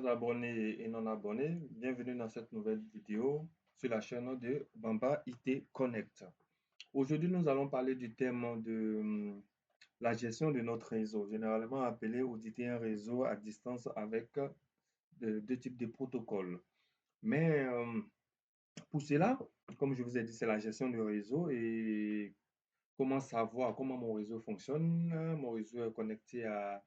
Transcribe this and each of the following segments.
Abonnés et non abonnés, bienvenue dans cette nouvelle vidéo sur la chaîne de Bamba IT Connect. Aujourd'hui, nous allons parler du thème de la gestion de notre réseau, généralement appelé auditer un réseau à distance avec deux types de protocoles. Mais pour cela, comme je vous ai dit, c'est la gestion du réseau et comment savoir comment mon réseau fonctionne, mon réseau est connecté à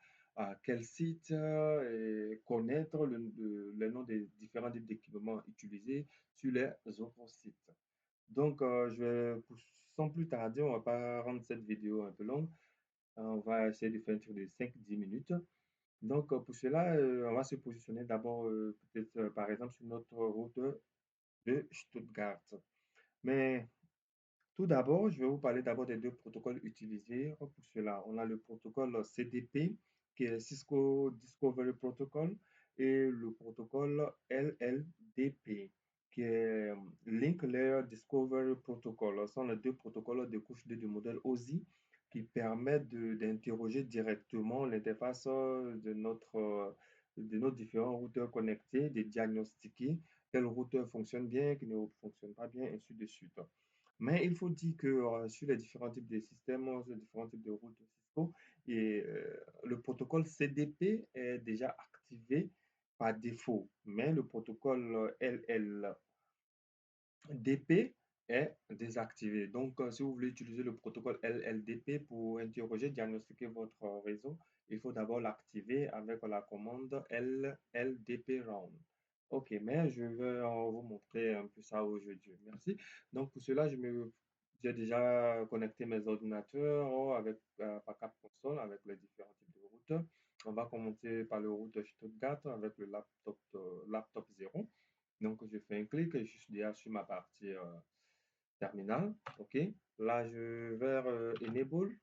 quel site, et connaître le nom des différents types d'équipements utilisés sur les autres sites. Donc, sans plus tarder, on va pas rendre cette vidéo un peu longue. On va essayer de faire un truc de 5-10 minutes. Donc, pour cela, on va se positionner d'abord, peut-être, par exemple, sur notre route de Stuttgart. Mais tout d'abord, je vais vous parler d'abord des deux protocoles utilisés pour cela. On a le protocole CDP, qui est Cisco Discovery Protocol, et le protocole LLDP, qui est Link Layer Discovery Protocol. Ce sont les deux protocoles de couche 2 du modèle OSI qui permettent d'interroger directement l'interface de nos différents routeurs connectés, de diagnostiquer quel routeur fonctionne bien, qui ne fonctionne pas bien, ainsi de suite. Mais il faut dire que sur les différents types de systèmes, sur les différents types de routes Cisco, le protocole CDP est déjà activé par défaut, mais le protocole LLDP est désactivé. Donc, si vous voulez utiliser le protocole LLDP pour interroger, diagnostiquer votre réseau, il faut d'abord l'activer avec la commande LLDP round. Ok, mais je vais vous montrer un peu ça aujourd'hui. Merci. Donc, pour cela, j'ai déjà connecté mes ordinateurs avec Backup Console avec les différents types de routeurs. On va commencer par le routeur Stuttgart avec le laptop 0. Donc, je fais un clic et je suis déjà sur ma partie terminale. OK. Là, je vais vers Enable.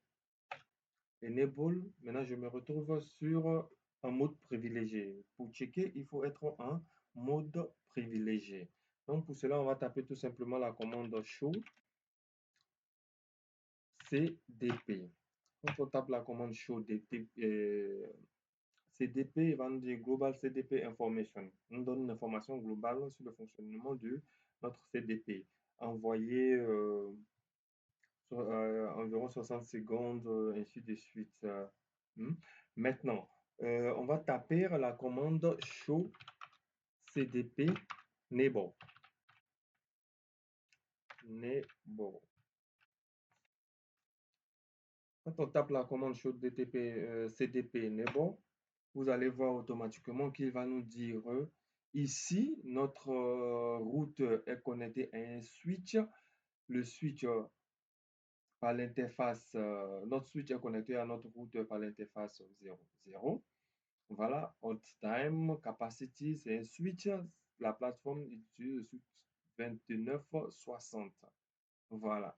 Enable. Maintenant, je me retrouve sur un mode privilégié. Pour checker, il faut être en mode privilégié. Donc, pour cela, on va taper tout simplement la commande show CDP. Quand on tape la commande show CDP, il va nous dire Global CDP Information. On donne une information globale sur le fonctionnement de notre CDP. Envoyer environ 60 secondes, ainsi de suite. Hmm. Maintenant, on va taper la commande show CDP Neighbor. Neighbor. Quand on tape la commande show CDP Neighbor, vous allez voir automatiquement qu'il va nous dire ici, notre route est connectée à un switch. Le switch par l'interface, notre switch est connecté à notre routeur par l'interface 0.0. Voilà, hold time, capacity, c'est un switch. La plateforme utilise le switch 2960. Voilà.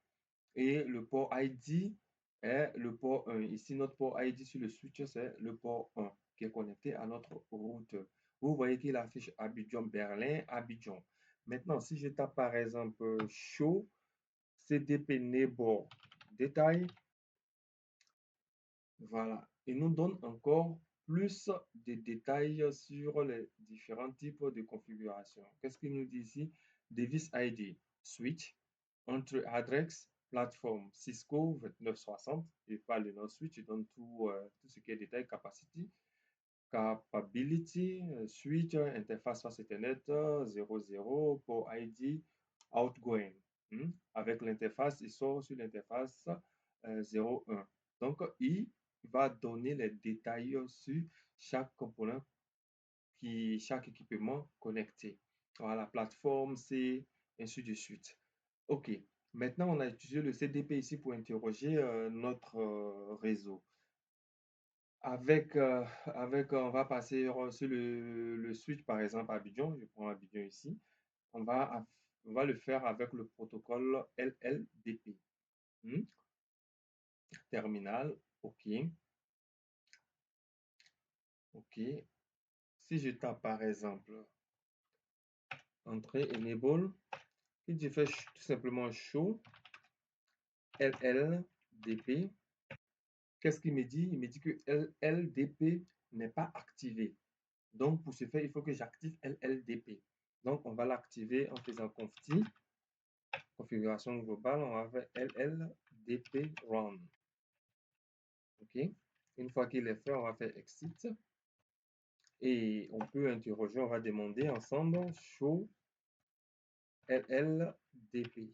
Et le port ID est le port 1. Ici, notre port ID sur le switch, c'est le port 1 qui est connecté à notre routeur. Vous voyez qu'il affiche Abidjan, Berlin, Abidjan. Maintenant, si je tape par exemple show CDP Neighbor détail, voilà, il nous donne encore plus de détails sur les différents types de configurations. Qu'est-ce qu'il nous dit ici? Device ID, switch, entre address, plateforme Cisco 2960, et pas le nom switch, il donne tout ce qui est détail, capacity, capability, switch, interface face Ethernet 00, port ID, outgoing. Avec l'interface, il sort sur l'interface 01. Donc, il va donner les détails sur chaque component, chaque équipement connecté. Voilà, plateforme, c'est ainsi de suite. OK. Maintenant, on a utilisé le CDP ici pour interroger notre réseau. On va passer sur le switch, par exemple, Abidjan. Je prends Abidjan ici. On va le faire avec le protocole LLDP. Terminal, OK. OK. Si je tape, par exemple, entrée, enable, si je fais tout simplement show LLDP, qu'est-ce qu'il me dit? Il me dit que LLDP n'est pas activé. Donc, pour ce faire, il faut que j'active LLDP. Donc, on va l'activer en faisant conft configuration globale, on va faire LLDP run. OK. Une fois qu'il est fait, on va faire exit. Et on peut interroger, on va demander ensemble show LLDP.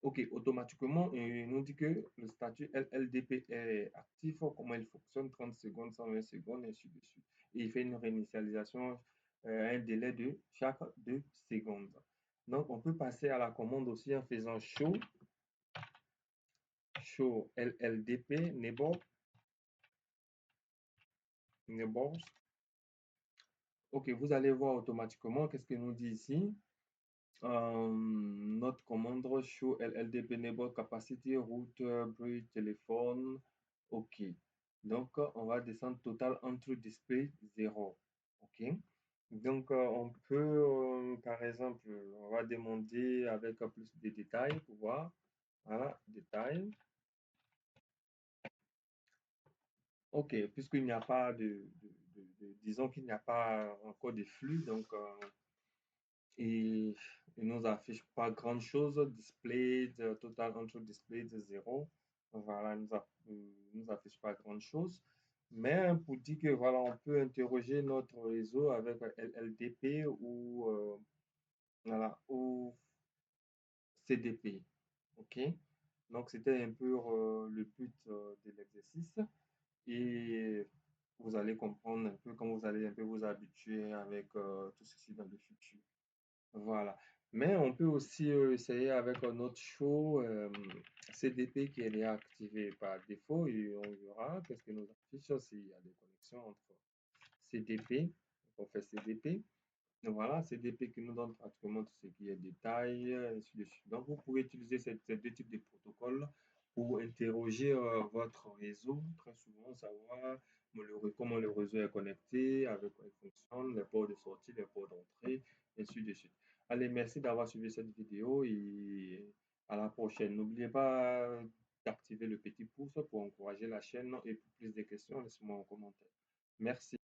OK, automatiquement, il nous dit que le statut LLDP est actif. Comment il fonctionne? 30 secondes, 120 secondes, et ainsi de suite. Et il fait une réinitialisation à un délai de chaque 2 secondes. Donc, on peut passer à la commande aussi en faisant show LLDP neighbors. OK, vous allez voir automatiquement qu'est-ce qu'il nous dit ici. Notre commande show LLDP neighbor capacity router bridge téléphone. OK. Donc, on va descendre total entry display 0. OK. Donc, on peut, par exemple, on va demander avec plus de détails pour voir. Voilà, détails. OK, puisqu'il n'y a pas disons qu'il n'y a pas encore de flux, donc et il nous affiche pas grand chose. Display de total entry display de 0. Voilà, nous affiche pas grand chose. Mais pour dire que voilà, on peut interroger notre réseau avec LLDP ou voilà, ou CDP. OK? Donc, c'était un peu le but de l'exercice. Et vous allez comprendre un peu quand vous allez un peu vous habituer avec tout ceci dans le futur. Voilà. Mais on peut aussi essayer avec un autre show CDP qui est déjà activé par défaut et on verra qu'est-ce que nous affiche s'il y a des connexions entre CDP. On fait CDP. Voilà, CDP qui nous donne pratiquement tout ce qui est détail, ainsi de suite. Donc, vous pouvez utiliser ces deux types de protocoles pour interroger votre réseau, très souvent, savoir comment le réseau est connecté, avec quoi il fonctionne, les ports de sortie, les ports d'entrée, ainsi de suite. Allez, merci d'avoir suivi cette vidéo et à la prochaine. N'oubliez pas d'activer le petit pouce pour encourager la chaîne et pour plus de questions, laissez-moi en commentaire. Merci.